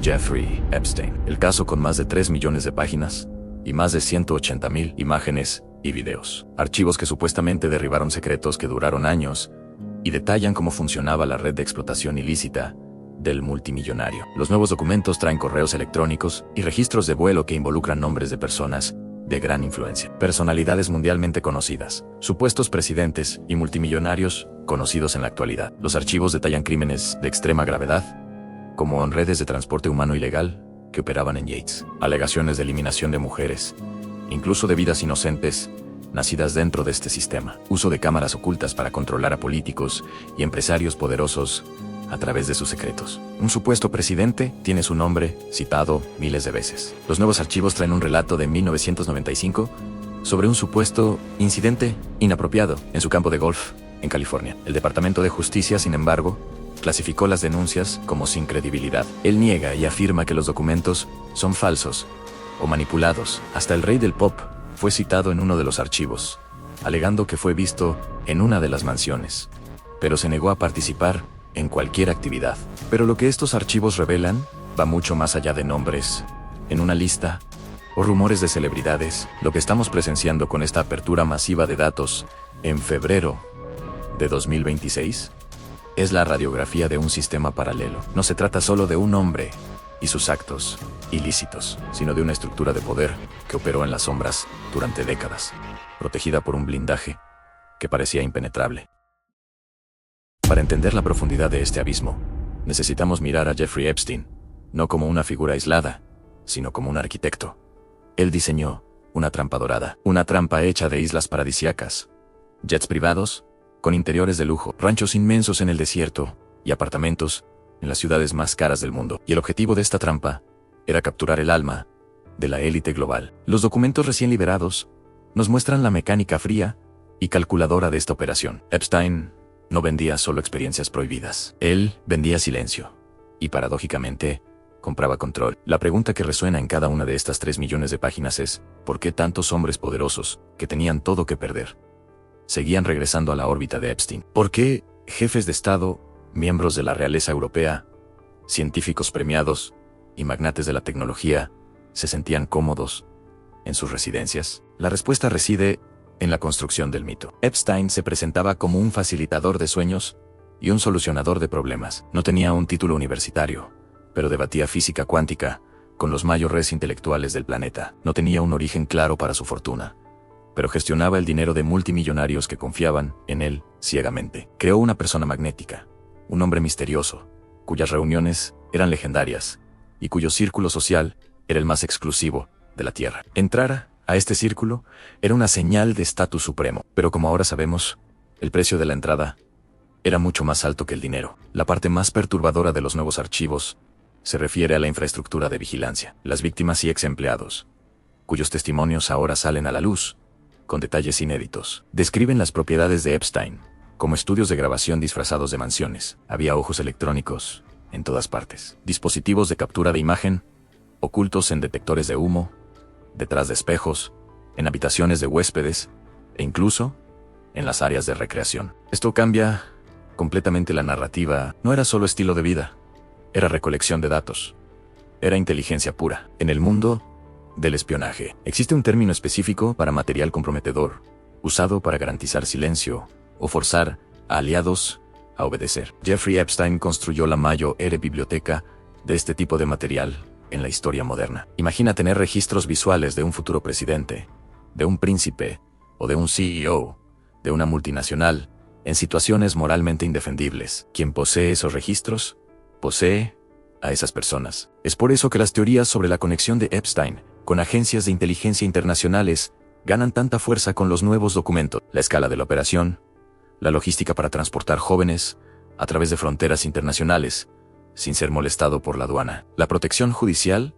Jeffrey Epstein. El caso con más de 3 millones de páginas y más de 180,000 imágenes y videos. Archivos que supuestamente derribaron secretos que duraron años y detallan cómo funcionaba la red de explotación ilícita del multimillonario. Los nuevos documentos traen correos electrónicos y registros de vuelo que involucran nombres de personas de gran influencia, personalidades mundialmente conocidas, supuestos presidentes y multimillonarios conocidos en la actualidad. Los archivos detallan crímenes de extrema gravedad, como en redes de transporte humano ilegal que operaban en Yates, alegaciones de eliminación de mujeres, incluso de vidas inocentes nacidas dentro de este sistema, uso de cámaras ocultas para controlar a políticos y empresarios poderosos a través de sus secretos. Un supuesto presidente tiene su nombre citado miles de veces. Los nuevos archivos traen un relato de 1995 sobre un supuesto incidente inapropiado en su campo de golf en California. El Departamento de Justicia, sin embargo, clasificó las denuncias como sin credibilidad. Él niega y afirma que los documentos son falsos o manipulados. Hasta el rey del pop fue citado en uno de los archivos, alegando que fue visto en una de las mansiones, pero se negó a participar en cualquier actividad. Pero lo que estos archivos revelan va mucho más allá de nombres en una lista o rumores de celebridades. Lo que estamos presenciando con esta apertura masiva de datos en febrero de 2026 es la radiografía de un sistema paralelo. No se trata solo de un hombre y sus actos ilícitos, sino de una estructura de poder que operó en las sombras durante décadas, protegida por un blindaje que parecía impenetrable. Para entender la profundidad de este abismo, necesitamos mirar a Jeffrey Epstein, no como una figura aislada, sino como un arquitecto. Él diseñó una trampa dorada, una trampa hecha de islas paradisíacas, jets privados, con interiores de lujo, ranchos inmensos en el desierto y apartamentos en las ciudades más caras del mundo. Y el objetivo de esta trampa era capturar el alma de la élite global. Los documentos recién liberados nos muestran la mecánica fría y calculadora de esta operación. Epstein no vendía solo experiencias prohibidas. Él vendía silencio. Y paradójicamente, compraba control. La pregunta que resuena en cada una de estas 3 millones de páginas es, ¿por qué tantos hombres poderosos, que tenían todo que perder, seguían regresando a la órbita de Epstein? ¿Por qué jefes de Estado, miembros de la realeza europea, científicos premiados y magnates de la tecnología se sentían cómodos en sus residencias? La respuesta reside en la construcción del mito. Epstein se presentaba como un facilitador de sueños y un solucionador de problemas. No tenía un título universitario, pero debatía física cuántica con los mayores intelectuales del planeta. No tenía un origen claro para su fortuna, pero gestionaba el dinero de multimillonarios que confiaban en él ciegamente. Creó una persona magnética, un hombre misterioso, cuyas reuniones eran legendarias y cuyo círculo social era el más exclusivo de la Tierra. Entrar a este círculo era una señal de estatus supremo, pero como ahora sabemos, el precio de la entrada era mucho más alto que el dinero. La parte más perturbadora de los nuevos archivos se refiere a la infraestructura de vigilancia. Las víctimas y ex empleados, cuyos testimonios ahora salen a la luz, con detalles inéditos, describen las propiedades de Epstein como estudios de grabación disfrazados de mansiones. Había ojos electrónicos en todas partes, dispositivos de captura de imagen ocultos en detectores de humo, detrás de espejos, en habitaciones de huéspedes e incluso en las áreas de recreación. Esto cambia completamente la narrativa. No era solo estilo de vida, era recolección de datos, era inteligencia pura. En el mundo del espionaje existe un término específico para material comprometedor, usado para garantizar silencio o forzar a aliados a obedecer. Jeffrey Epstein construyó la mayor biblioteca de este tipo de material en la historia moderna. Imagina tener registros visuales de un futuro presidente, de un príncipe o de un CEO de una multinacional en situaciones moralmente indefendibles. Quien posee esos registros, posee a esas personas. Es por eso que las teorías sobre la conexión de Epstein con agencias de inteligencia internacionales ganan tanta fuerza con los nuevos documentos. La escala de la operación, la logística para transportar jóvenes a través de fronteras internacionales, sin ser molestado por la aduana, la protección judicial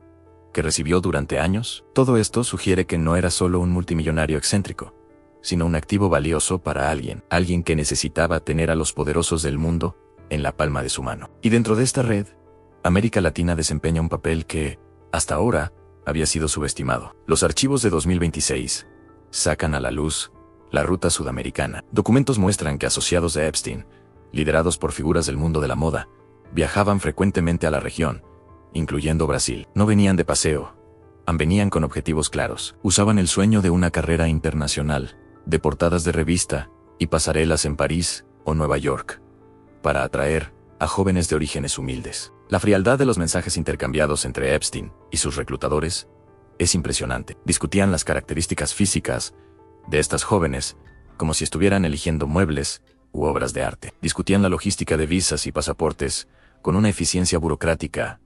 que recibió durante años. Todo esto sugiere que no era solo un multimillonario excéntrico, sino un activo valioso para alguien que necesitaba tener a los poderosos del mundo en la palma de su mano. Y dentro de esta red, América Latina desempeña un papel que, hasta ahora, había sido subestimado. Los archivos de 2026 sacan a la luz la ruta sudamericana. Documentos muestran que asociados de Epstein, liderados por figuras del mundo de la moda, viajaban frecuentemente a la región incluyendo Brasil. No venían de paseo. Venían con objetivos claros. Usaban el sueño de una carrera internacional, de portadas de revista y pasarelas en París o Nueva York, para atraer a jóvenes de orígenes humildes. La frialdad de los mensajes intercambiados entre Epstein y sus reclutadores es impresionante. Discutían las características físicas de estas jóvenes como si estuvieran eligiendo muebles u obras de arte. Discutían la logística de visas y pasaportes con una eficiencia burocrática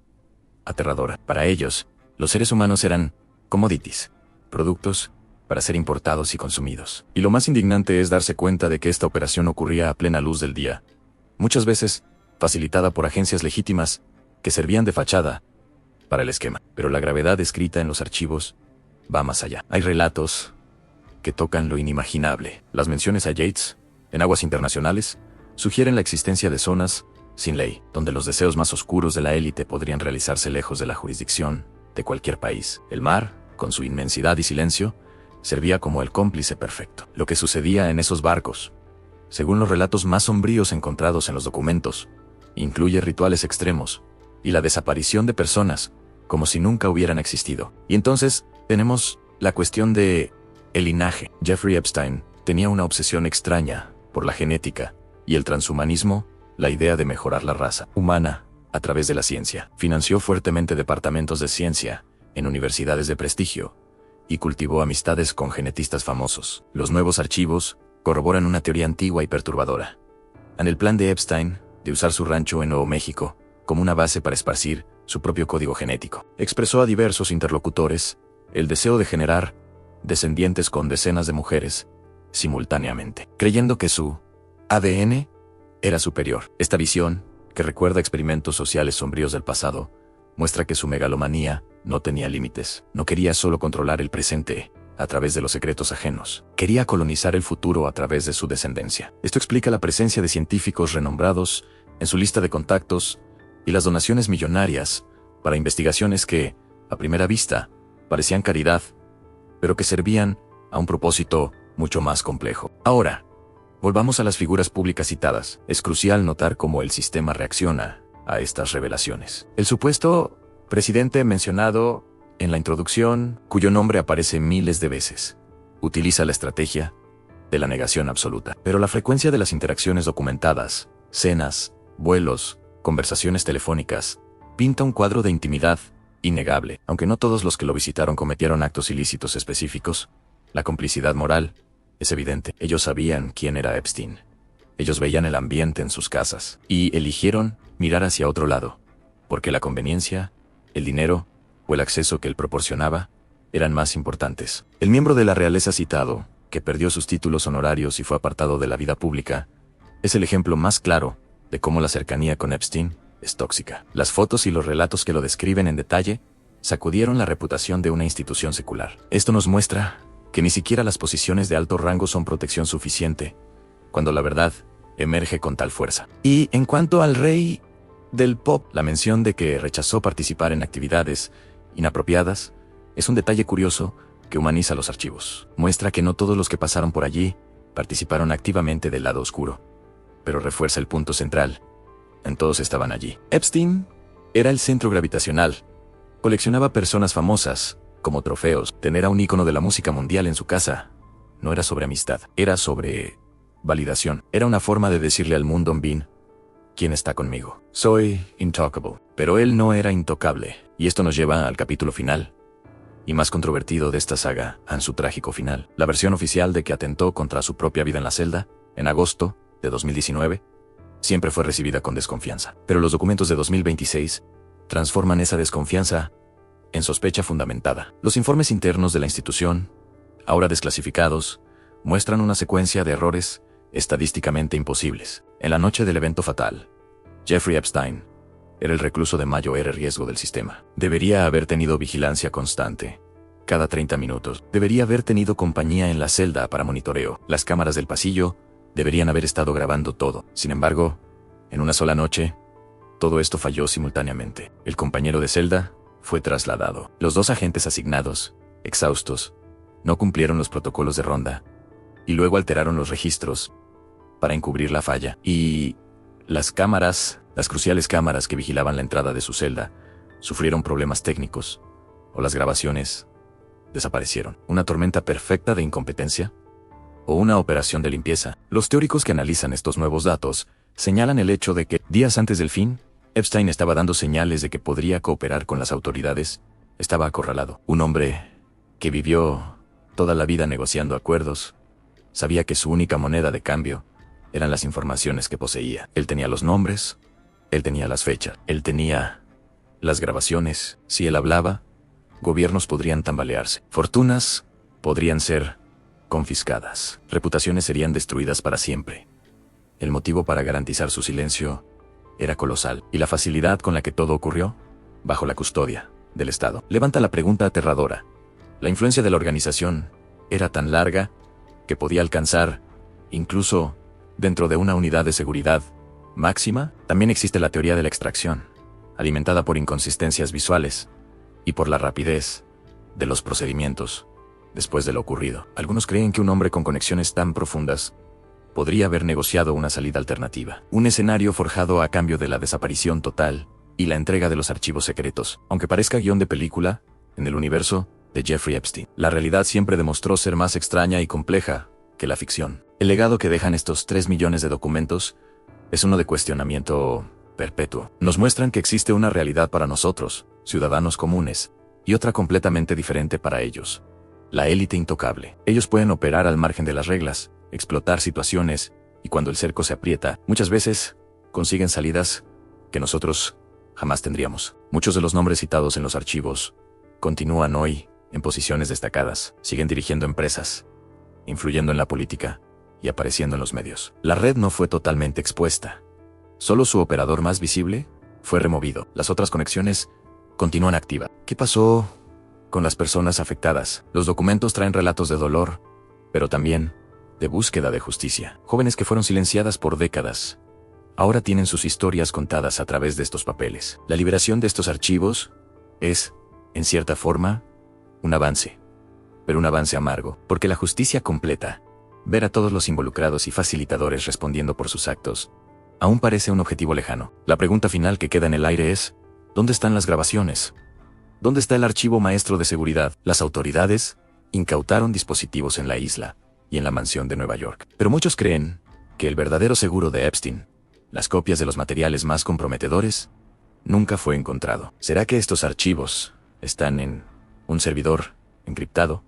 aterradora. Para ellos, los seres humanos eran commodities, productos para ser importados y consumidos. Y lo más indignante es darse cuenta de que esta operación ocurría a plena luz del día, muchas veces facilitada por agencias legítimas que servían de fachada para el esquema. Pero la gravedad descrita en los archivos va más allá. Hay relatos que tocan lo inimaginable. Las menciones a Yates, en aguas internacionales, sugieren la existencia de zonas sin ley, donde los deseos más oscuros de la élite podrían realizarse lejos de la jurisdicción de cualquier país. El mar, con su inmensidad y silencio, servía como el cómplice perfecto. Lo que sucedía en esos barcos, según los relatos más sombríos encontrados en los documentos, incluye rituales extremos y la desaparición de personas como si nunca hubieran existido. Y entonces tenemos la cuestión de el linaje. Jeffrey Epstein tenía una obsesión extraña por la genética y el transhumanismo, la idea de mejorar la raza humana a través de la ciencia. Financió fuertemente departamentos de ciencia en universidades de prestigio y cultivó amistades con genetistas famosos. Los nuevos archivos corroboran una teoría antigua y perturbadora. En el plan de Epstein de usar su rancho en Nuevo México como una base para esparcir su propio código genético. Expresó a diversos interlocutores el deseo de generar descendientes con decenas de mujeres simultáneamente, creyendo que su ADN era superior. Esta visión, que recuerda experimentos sociales sombríos del pasado, muestra que su megalomanía no tenía límites. No quería solo controlar el presente a través de los secretos ajenos. Quería colonizar el futuro a través de su descendencia. Esto explica la presencia de científicos renombrados en su lista de contactos y las donaciones millonarias para investigaciones que, a primera vista, parecían caridad, pero que servían a un propósito mucho más complejo. Ahora, volvamos a las figuras públicas citadas. Es crucial notar cómo el sistema reacciona a estas revelaciones. El supuesto presidente mencionado en la introducción, cuyo nombre aparece miles de veces, utiliza la estrategia de la negación absoluta. Pero la frecuencia de las interacciones documentadas, cenas, vuelos, conversaciones telefónicas, pinta un cuadro de intimidad innegable. Aunque no todos los que lo visitaron cometieron actos ilícitos específicos, la complicidad moral es evidente. Ellos sabían quién era Epstein. Ellos veían el ambiente en sus casas y eligieron mirar hacia otro lado, porque la conveniencia, el dinero o el acceso que él proporcionaba eran más importantes. El miembro de la realeza citado, que perdió sus títulos honorarios y fue apartado de la vida pública, es el ejemplo más claro de cómo la cercanía con Epstein es tóxica. Las fotos y los relatos que lo describen en detalle sacudieron la reputación de una institución secular. Esto nos muestra que ni siquiera las posiciones de alto rango son protección suficiente, cuando la verdad emerge con tal fuerza. Y en cuanto al rey del pop, la mención de que rechazó participar en actividades inapropiadas es un detalle curioso que humaniza los archivos. Muestra que no todos los que pasaron por allí participaron activamente del lado oscuro, pero refuerza el punto central. En todos estaban allí. Epstein era el centro gravitacional. Coleccionaba personas famosas como trofeos. Tener a un ícono de la música mundial en su casa no era sobre amistad, era sobre validación. Era una forma de decirle al mundo Bin, ¿quién está conmigo? Soy intocable. Pero él no era intocable. Y esto nos lleva al capítulo final y más controvertido de esta saga, en su trágico final. La versión oficial de que atentó contra su propia vida en la celda, en agosto de 2019, siempre fue recibida con desconfianza. Pero los documentos de 2026 transforman esa desconfianza en sospecha fundamentada. Los informes internos de la institución, ahora desclasificados, muestran una secuencia de errores estadísticamente imposibles. En la noche del evento fatal, Jeffrey Epstein era el recluso de mayor riesgo del sistema. Debería haber tenido vigilancia constante, cada 30 minutos. Debería haber tenido compañía en la celda para monitoreo. Las cámaras del pasillo deberían haber estado grabando todo. Sin embargo, en una sola noche, todo esto falló simultáneamente. El compañero de celda fue trasladado. Los dos agentes asignados, exhaustos, no cumplieron los protocolos de ronda y luego alteraron los registros para encubrir la falla. Y las cruciales cámaras que vigilaban la entrada de su celda, sufrieron problemas técnicos, o las grabaciones desaparecieron. ¿Una tormenta perfecta de incompetencia? ¿O una operación de limpieza? Los teóricos que analizan estos nuevos datos señalan el hecho de que, días antes del fin, Epstein estaba dando señales de que podría cooperar con las autoridades. Estaba acorralado. Un hombre que vivió toda la vida negociando acuerdos, sabía que su única moneda de cambio eran las informaciones que poseía. Él tenía los nombres, él tenía las fechas, él tenía las grabaciones. Si él hablaba, gobiernos podrían tambalearse, fortunas podrían ser confiscadas, reputaciones serían destruidas para siempre. El motivo para garantizar su silencio era colosal, y la facilidad con la que todo ocurrió, bajo la custodia del Estado, levanta la pregunta aterradora. La influencia de la organización era tan larga que podía alcanzar, incluso dentro de una unidad de seguridad máxima. También existe la teoría de la extracción, alimentada por inconsistencias visuales y por la rapidez de los procedimientos después de lo ocurrido. Algunos creen que un hombre con conexiones tan profundas podría haber negociado una salida alternativa, un escenario forjado a cambio de la desaparición total y la entrega de los archivos secretos. Aunque parezca guión de película, en el universo de Jeffrey Epstein, la realidad siempre demostró ser más extraña y compleja que la ficción. El legado que dejan estos 3 millones de documentos es uno de cuestionamiento perpetuo. Nos muestran que existe una realidad para nosotros, ciudadanos comunes, y otra completamente diferente para ellos. La élite intocable. Ellos pueden operar al margen de las reglas, explotar situaciones, y cuando el cerco se aprieta, muchas veces consiguen salidas que nosotros jamás tendríamos. Muchos de los nombres citados en los archivos continúan hoy en posiciones destacadas, siguen dirigiendo empresas, influyendo en la política y apareciendo en los medios. La red no fue totalmente expuesta. Solo su operador más visible fue removido. Las otras conexiones continúan activas. ¿Qué pasó con las personas afectadas? Los documentos traen relatos de dolor, pero también de búsqueda de justicia. Jóvenes que fueron silenciadas por décadas, ahora tienen sus historias contadas a través de estos papeles. La liberación de estos archivos es, en cierta forma, un avance, pero un avance amargo, porque la justicia completa, ver a todos los involucrados y facilitadores respondiendo por sus actos, aún parece un objetivo lejano. La pregunta final que queda en el aire es, ¿dónde están las grabaciones? ¿Dónde está el archivo maestro de seguridad? Las autoridades incautaron dispositivos en la isla y en la mansión de Nueva York. Pero muchos creen que el verdadero seguro de Epstein, las copias de los materiales más comprometedores, nunca fue encontrado. ¿Será que estos archivos están en un servidor encriptado,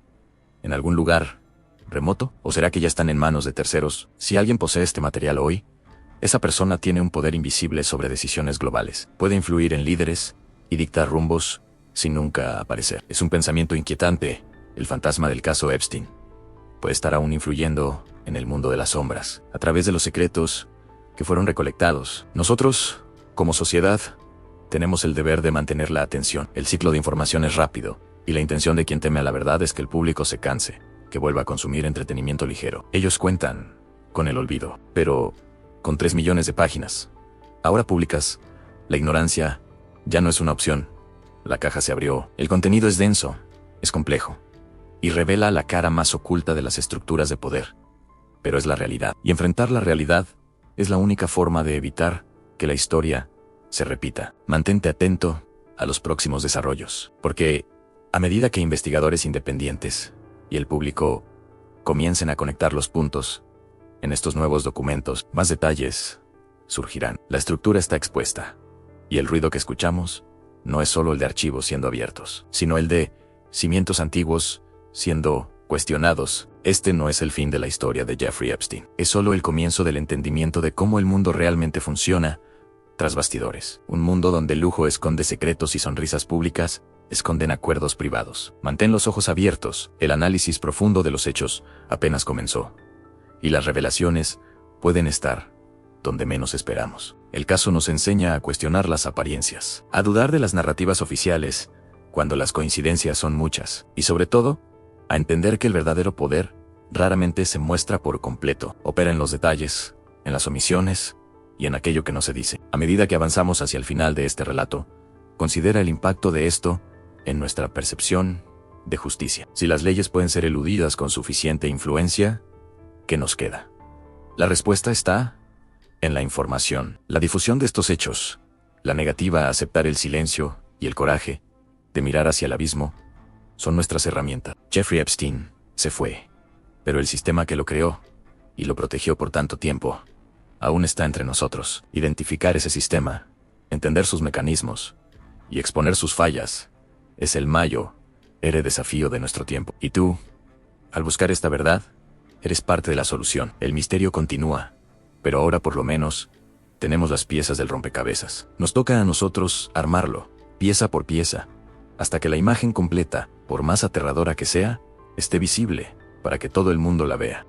en algún lugar remoto? ¿O será que ya están en manos de terceros? Si alguien posee este material hoy, esa persona tiene un poder invisible sobre decisiones globales. Puede influir en líderes y dictar rumbos sin nunca aparecer. Es un pensamiento inquietante. El fantasma del caso Epstein puede estar aún influyendo en el mundo de las sombras, a través de los secretos que fueron recolectados. Nosotros, como sociedad, tenemos el deber de mantener la atención. El ciclo de información es rápido, y la intención de quien teme a la verdad es que el público se canse, que vuelva a consumir entretenimiento ligero. Ellos cuentan con el olvido, pero con 3 millones de páginas, ahora públicas, la ignorancia ya no es una opción. La caja se abrió. El contenido es denso, es complejo, y revela la cara más oculta de las estructuras de poder. Pero es la realidad, y enfrentar la realidad es la única forma de evitar que la historia se repita. Mantente atento a los próximos desarrollos, porque a medida que investigadores independientes y el público comiencen a conectar los puntos en estos nuevos documentos, más detalles surgirán. La estructura está expuesta, y el ruido que escuchamos no es solo el de archivos siendo abiertos, sino el de cimientos antiguos siendo cuestionados. Este no es el fin de la historia de Jeffrey Epstein. Es solo el comienzo del entendimiento de cómo el mundo realmente funciona tras bastidores. Un mundo donde el lujo esconde secretos y sonrisas públicas esconden acuerdos privados. Mantén los ojos abiertos. El análisis profundo de los hechos apenas comenzó, y las revelaciones pueden estar donde menos esperamos. El caso nos enseña a cuestionar las apariencias, a dudar de las narrativas oficiales cuando las coincidencias son muchas, y sobre todo, a entender que el verdadero poder raramente se muestra por completo. Opera en los detalles, en las omisiones y en aquello que no se dice. A medida que avanzamos hacia el final de este relato, considera el impacto de esto en nuestra percepción de justicia. Si las leyes pueden ser eludidas con suficiente influencia, ¿qué nos queda? La respuesta está en la información. La difusión de estos hechos, la negativa a aceptar el silencio y el coraje de mirar hacia el abismo son nuestras herramientas. Jeffrey Epstein se fue, pero el sistema que lo creó y lo protegió por tanto tiempo aún está entre nosotros. Identificar ese sistema, entender sus mecanismos y exponer sus fallas es el mayor desafío de nuestro tiempo. Y tú, al buscar esta verdad, eres parte de la solución. El misterio continúa, pero ahora por lo menos tenemos las piezas del rompecabezas. Nos toca a nosotros armarlo, pieza por pieza, hasta que la imagen completa, por más aterradora que sea, esté visible, para que todo el mundo la vea.